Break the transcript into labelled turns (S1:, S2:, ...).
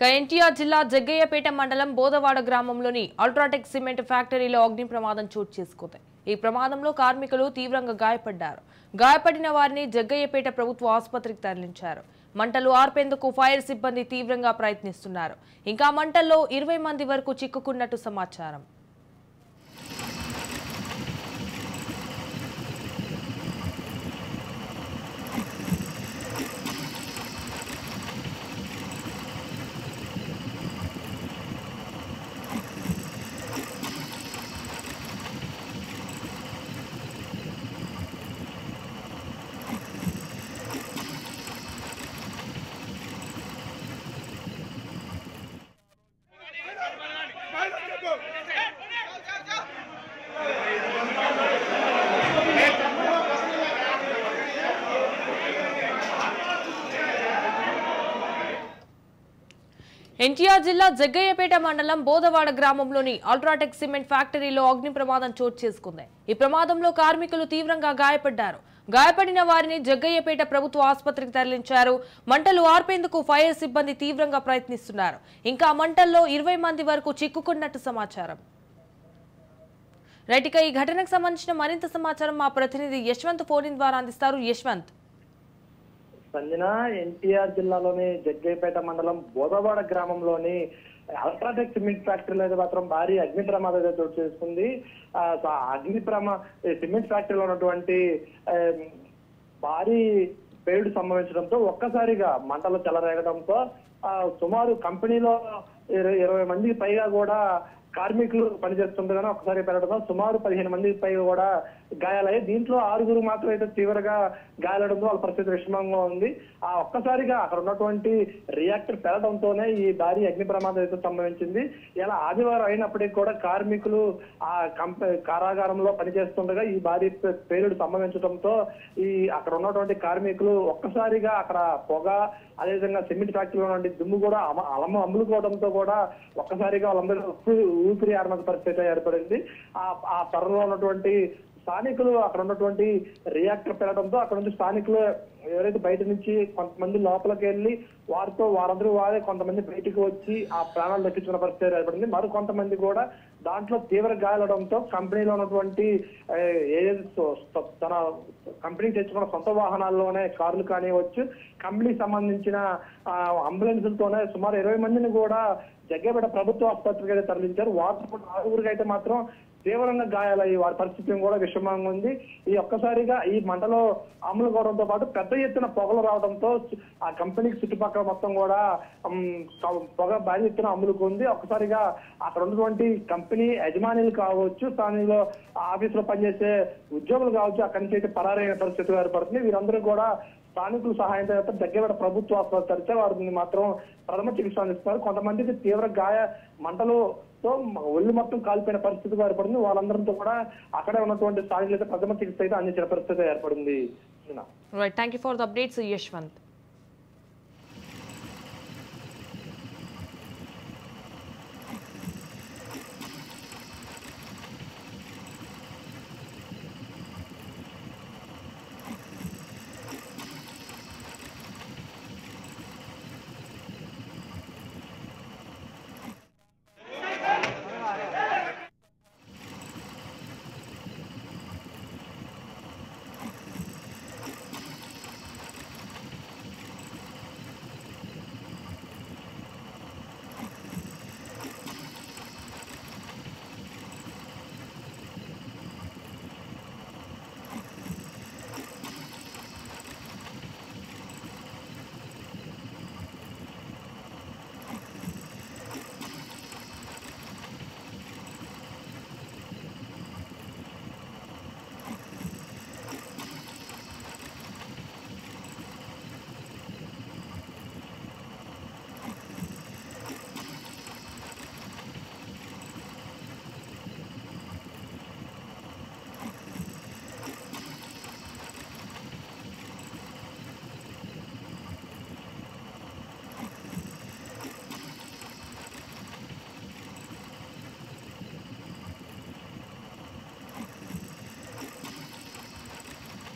S1: ఎన్టీఆర్ జిల్లా జగ్గయ్యపేట మండలం బోదవాడ గ్రామంలోని అల్ట్రాటెక్ సిమెంట్ ఫ్యాక్టరీలో అగ్ని ప్రమాదం చోటు చేసుకుంది. ఈ ప్రమాదంలో కార్మికులు తీవ్రంగా గాయపడ్డారు. గాయపడిన వారిని జగ్గయ్యపేట ప్రభుత్వ ఆసుపత్రికి తరలించారు. మంటలు ఆర్పేందుకు ఫైర్ సిబ్బంది తీవ్రంగా ప్రయత్నిస్తున్నారు. ఇంకా మంటల్లో 20 మంది వరకు చిక్కుకున్నట్టు సమాచారం. ఎన్టీఆర్ జిల్లా జగ్గయ్యపేట మండలం బోదవాడ గ్రామంలోని అల్ట్రాటెక్ సిమెంట్ ఫ్యాక్టరీలో అగ్ని ప్రమాదం చోటు చేసుకుంది. ఈ ప్రమాదంలో కార్మికులు తీవ్రంగా గాయపడ్డారు. గాయపడిన వారిని జగ్గయ్యపేట ప్రభుత్వ ఆసుపత్రికి తరలించారు. మంటలు ఆర్పేందుకు ఫైర్ సిబ్బంది తీవ్రంగా ప్రయత్నిస్తున్నారు. ఇంకా మంటల్లో 20 మంది వరకు చిక్కుకున్నట్టు సమాచారం. రైట్, ఇక ఈ ఘటనకు సంబంధించిన మరింత సమాచారం మా ప్రతినిధి యశ్వంత్ ఫోన్ ద్వారా అందిస్తారు. యశ్వంత్.
S2: సంజన, ఎన్టీఆర్ జిల్లాలోని జగ్గయ్యపేట మండలం బోదవాడ గ్రామంలోని అల్ట్రాటెక్ సిమెంట్ ఫ్యాక్టరీలో అయితే మాత్రం భారీ అగ్ని ప్రమాదం అయితే చోటు చేసుకుంది. సిమెంట్ ఫ్యాక్టరీలో ఉన్నటువంటి భారీ పేలుడు సంభవించడంతో ఒక్కసారిగా మంటలు చెలరేగడంతో సుమారు కంపెనీలో 20 మందికి పైగా కూడా కార్మికులు పనిచేస్తుండగానే ఒకసారి పెరగడంతో సుమారు 15 మందికి పైగా కూడా గాయాలయ్యాయి. దీంట్లో 6 మాత్రం అయితే తీవ్రంగా గాయాలడంతో వాళ్ళ పరిస్థితి విషమంగా ఉంది. ఒక్కసారిగా అక్కడ ఉన్నటువంటి రియాక్టర్ పెరగడంతోనే ఈ భారీ అగ్ని ప్రమాదం అయితే సంభవించింది. ఇలా ఆదివారం అయినప్పటికీ కూడా కార్మికులు ఆ కారాగారంలో పనిచేస్తుండగా ఈ భారీ పేలుడు సంభవించడంతో అక్కడ ఉన్నటువంటి కార్మికులు ఒక్కసారిగా అక్కడ పొగ, అదేవిధంగా సిమెంట్ ఫ్యాక్టరీలో నుండి దుమ్ము కూడా అమ్ములుకోవడంతో కూడా ఒక్కసారిగా వాళ్ళందరూ ఊపిరి ఆడన పరిస్థితి ఏర్పడింది. ఆ త్వరలో ఉన్నటువంటి స్థానికులు అక్కడ ఉన్నటువంటి రియాక్టర్ పెరగడంతో అక్కడ నుంచి స్థానికులు ఎవరైతే బయట నుంచి కొంతమంది లోపలికి వెళ్ళి వారందరూ వారే కొంతమంది బయటకు వచ్చి ఆ ప్రాణాలు దక్కించుకున్న పరిస్థితి ఏర్పడింది. మరి కొంతమంది కూడా దాంట్లో తీవ్ర గాయాలడంతో కంపెనీలో ఉన్నటువంటి తన కంపెనీ తెచ్చుకున్న సొంత వాహనాల్లోనే కార్లు కానివచ్చు, కంపెనీకి సంబంధించిన అంబులెన్సులతోనే సుమారు 20 మందిని కూడా జగ్గయ్యపేట ప్రభుత్వ ఆసుపత్రికి అయితే తరలించారు. వారితో 6 అయితే మాత్రం తీవ్రంగా గాయాలయ్యి వారి పరిస్థితి కూడా విషమంగా ఉంది. ఒక్కసారిగా ఈ మంటలో అమలు కావడంతో పాటు పెద్ద ఎత్తున పొగలు రావడంతో ఆ కంపెనీకి చుట్టుపక్కల మొత్తం కూడా పొగ భారీ ఎత్తున అమ్ములుకుంది. ఒక్కసారిగా అక్కడ ఉన్నటువంటి కంపెనీ యజమానులు కావచ్చు, స్థానిలో ఆఫీసులో పనిచేసే ఉద్యోగులు కావచ్చు, అక్కడి నుంచి అయితే పరారైన పరిస్థితి ఏర్పడుతుంది. వీరందరూ కూడా స్థానికుల సహాయంతో జగ్గయ్యపేట ప్రభుత్వ ఆసుపత్రి తెరిచే వారిని మాత్రం ప్రథమ చికిత్స అందిస్తున్నారు. కొంతమందికి తీవ్ర గాయంతో ఒళ్ళు మొత్తం కాలిపోయిన పరిస్థితి ఏర్పడింది. వాళ్ళందరితో కూడా అక్కడే ఉన్నటువంటి స్థానికులైతే ప్రథమ చికిత్స అయితే అందించిన పరిస్థితి ఏర్పడింది.
S1: Right, thank you for the updates Yashwant.